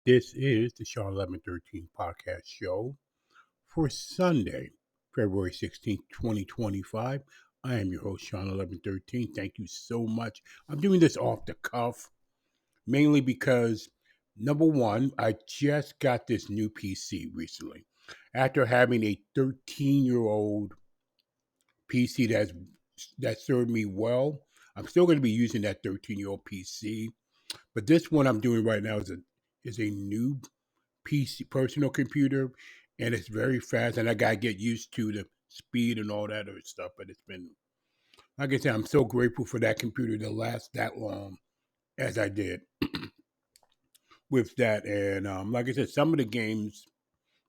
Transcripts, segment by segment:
This is the Shawn 1113 podcast show for Sunday, February 16th, 2025. I am your host, Shawn 1113. Thank you so much. I'm doing this off the cuff, mainly because, number one, I just got this new PC recently. After having a 13-year-old PC that served me well, I'm still going to be using that 13-year-old PC. But this one I'm doing right now is a new PC personal computer, and it's very fast. And I gotta get used to the speed and all that other stuff. But it's been, like I said, I'm so grateful for that computer to last that long as I did with that. And like I said, some of the games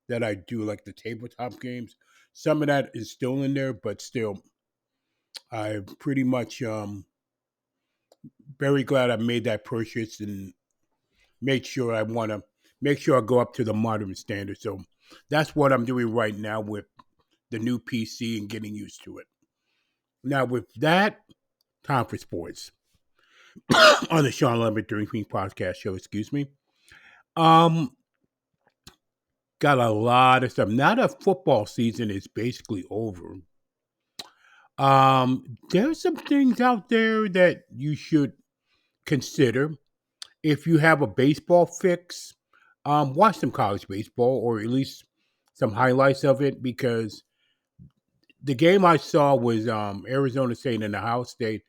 that I do, like the tabletop games, some of that is still in there, but still, I'm pretty much very glad I made that purchase and make sure I want to make sure I go up to the modern standard. So that's what I'm doing right now with the new PC and getting used to it. Now, with that, time for sports on the Sean Lambert During Queen podcast show. Excuse me. Um, got a lot of stuff. Now that football season is basically over, there's some things out there that you should consider. If you have a baseball fix, watch some college baseball or at least some highlights of it, because the game I saw was Arizona State and Ohio State.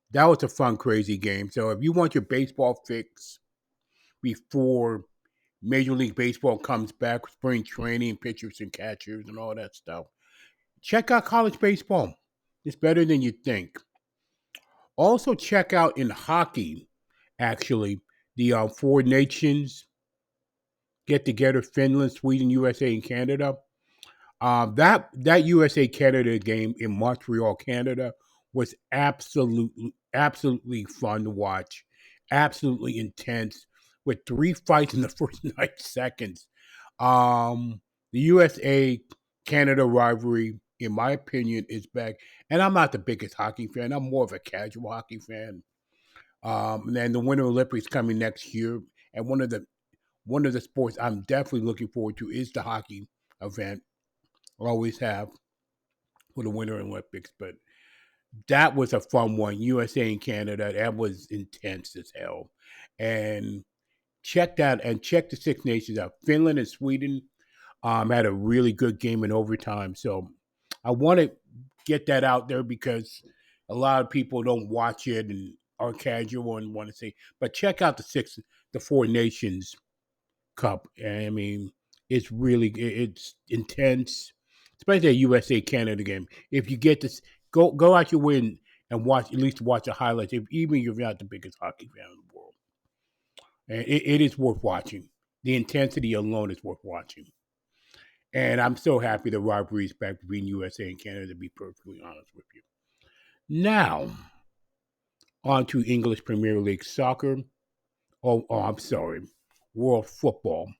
That was a fun, crazy game. So if you want your baseball fix before Major League Baseball comes back, spring training, pitchers and catchers and all that stuff, check out college baseball. It's better than you think. Also, check out in hockey, actually, the four nations get together: Finland, Sweden, USA, and Canada. That USA Canada game in Montreal, Canada, was absolutely fun to watch, absolutely intense, with three fights in the first 9 seconds. The USA Canada rivalry, in my opinion, is back, and I'm not the biggest hockey fan. I'm more of a casual hockey fan. And the Winter Olympics coming next year, and one of the sports I'm definitely looking forward to is the hockey event. Always have for the Winter Olympics, but that was a fun one. USA and Canada, that was intense as hell. And check the Six Nations out. Finland and Sweden had a really good game in overtime. So I want to get that out there because a lot of people don't watch it and are casual and want to say, but check out the Four Nations Cup. I mean, it's intense, especially a USA Canada game. If you get this, go out your way and watch, at least watch the highlights. Even if you're not the biggest hockey fan in the world, and it is worth watching. The intensity alone is worth watching. And I'm so happy the rivalry is back between USA and Canada, to be perfectly honest with you. Now, on to English Premier League soccer. I'm sorry, world football.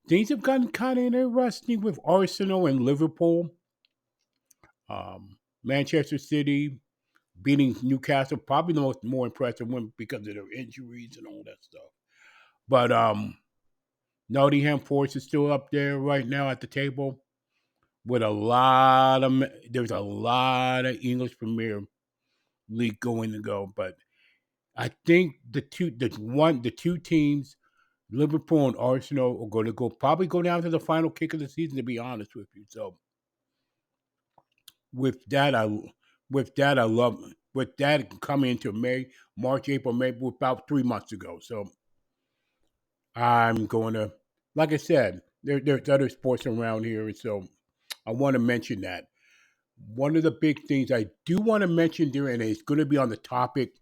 Things have gotten kind of interesting with Arsenal and Liverpool. Manchester City beating Newcastle, probably the most more impressive one because of their injuries and all that stuff. But Nottingham Forest is still up there right now at the table with there's a lot of English Premier League going to go. But I think the two teams, Liverpool and Arsenal, are going to probably go down to the final kick of the season, to be honest with you. So with that, I love with that coming into March, April, May, about 3 months ago. So I'm going to, like I said, there's other sports around here, so I want to mention that. One of the big things I do want to mention there, and it's going to be on the topic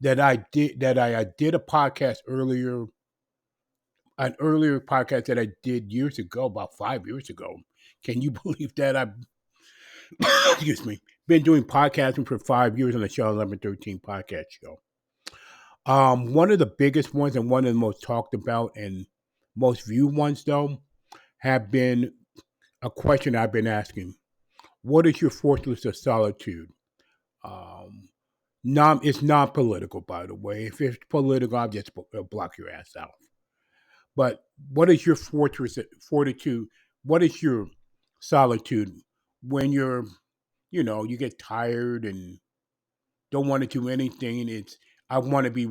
I did a podcast earlier, an earlier podcast that I did years ago, about 5 years ago. Can you believe that I've excuse me, been doing podcasting for 5 years on the Shawn 1113 podcast show. One of the biggest ones and one of the most talked about and most viewed ones, though, have been a question I've been asking. What is your fortress of solitude? It's non-political, by the way. If it's political, I'll just block your ass out. But what is your fortitude? What is your solitude when you get tired and don't want to do anything? It's I want to be.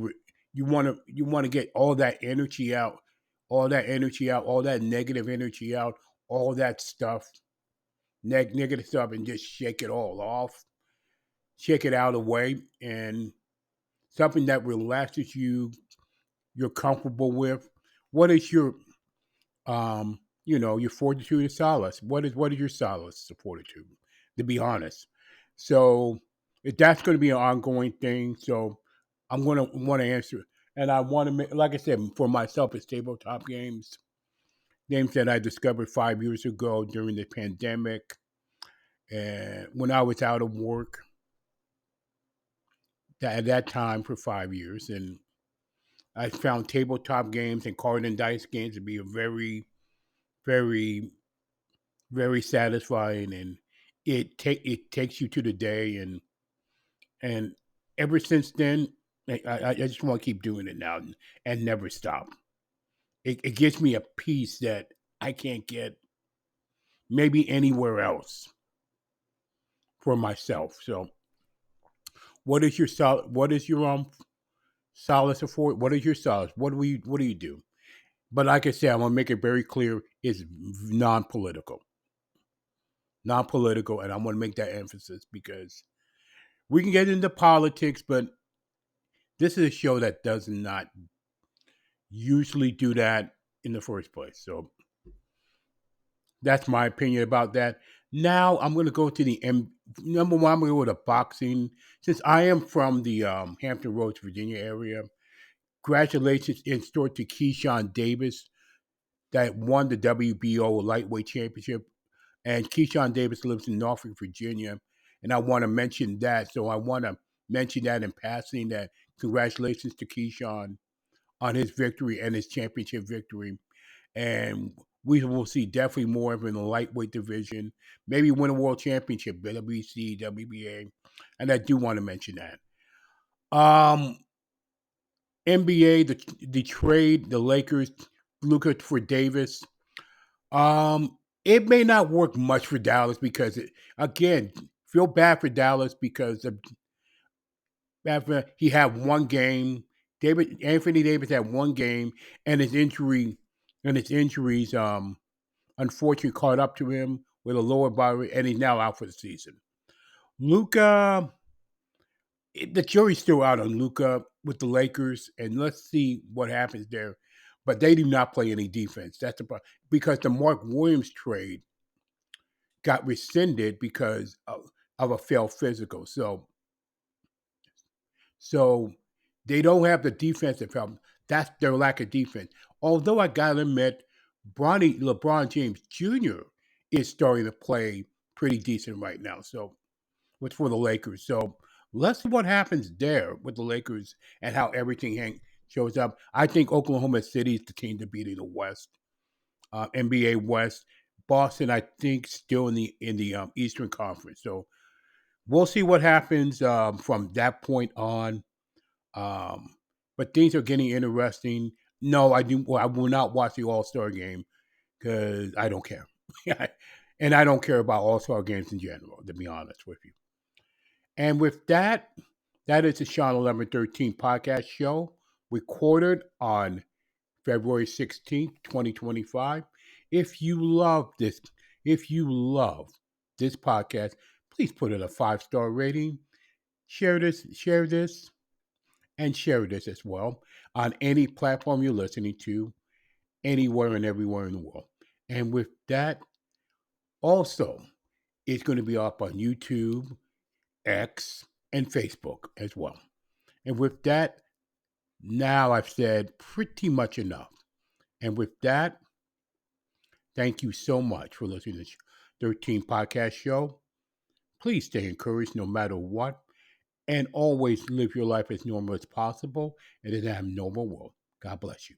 You want to get all that energy out, all that negative energy out, all that stuff, negative stuff, and just shake it all off, shake it out of the way, and something that relaxes you, you're comfortable with. What is your fortitude is solace. What is your solace of fortitude? To be honest, so if that's going to be an ongoing thing, so I'm going to want to answer, and I want to make, like I said, for myself, it's tabletop games that I discovered 5 years ago during the pandemic, and when I was out of work at that time for 5 years, and I found tabletop games and card and dice games to be a very, very, very satisfying, and it takes you to the day, and ever since then, I just want to keep doing it now and never stop. It gives me a peace that I can't get maybe anywhere else for myself. So, What is your solace for? What is your solace? What do you do? But like I said, I'm gonna make it very clear: it's non-political, non-political, and I want to make that emphasis because we can get into politics, but this is a show that does not usually do that in the first place. So that's my opinion about that. Now I'm going to go to number one. I'm going to go to boxing since I am from the Hampton Roads, Virginia area. Congratulations in store to Keyshawn Davis that won the WBO lightweight championship. And Keyshawn Davis lives in Norfolk, Virginia. And I want to mention that. So I want to mention that in passing that congratulations to Keyshawn on his victory and his championship victory. And we will see definitely more of him in the lightweight division. Maybe win a world championship, WBC, WBA. And I do want to mention that. NBA, the trade, the Lakers, Luka for Davis. It may not work much for Dallas because again, feel bad for Dallas because he had one game. Anthony Davis had one game, and his injuries, unfortunately caught up to him with a lower body, and he's now out for the season. Luka, the jury's still out on Luka with the Lakers, and let's see what happens there. But they do not play any defense. That's the problem because the Mark Williams trade got rescinded because of a failed physical. So they don't have the defensive help. That's their lack of defense. Although I gotta admit, LeBron James Jr. is starting to play pretty decent right now. So what's for the Lakers? So let's see what happens there with the Lakers and how everything shows up. I think Oklahoma City is the team to beat in the West, NBA West. Boston, I think, still in the Eastern Conference. So we'll see what happens from that point on. Um, but things are getting interesting. No, I do. Well, I will not watch the All Star game because I don't care, and I don't care about All Star games in general. To be honest with you. And with that, that is the Shawn 1113 podcast show recorded on February 16th, 2025. If you love this, if you love this podcast, please put it a 5-star rating. Share this, and share this as well on any platform you're listening to, anywhere and everywhere in the world. And with that, also, it's going to be up on YouTube, X, and Facebook as well. And with that, now I've said pretty much enough. And with that, thank you so much for listening to the 13 podcast show. Please stay encouraged no matter what, and always live your life as normal as possible in an abnormal world. God bless you.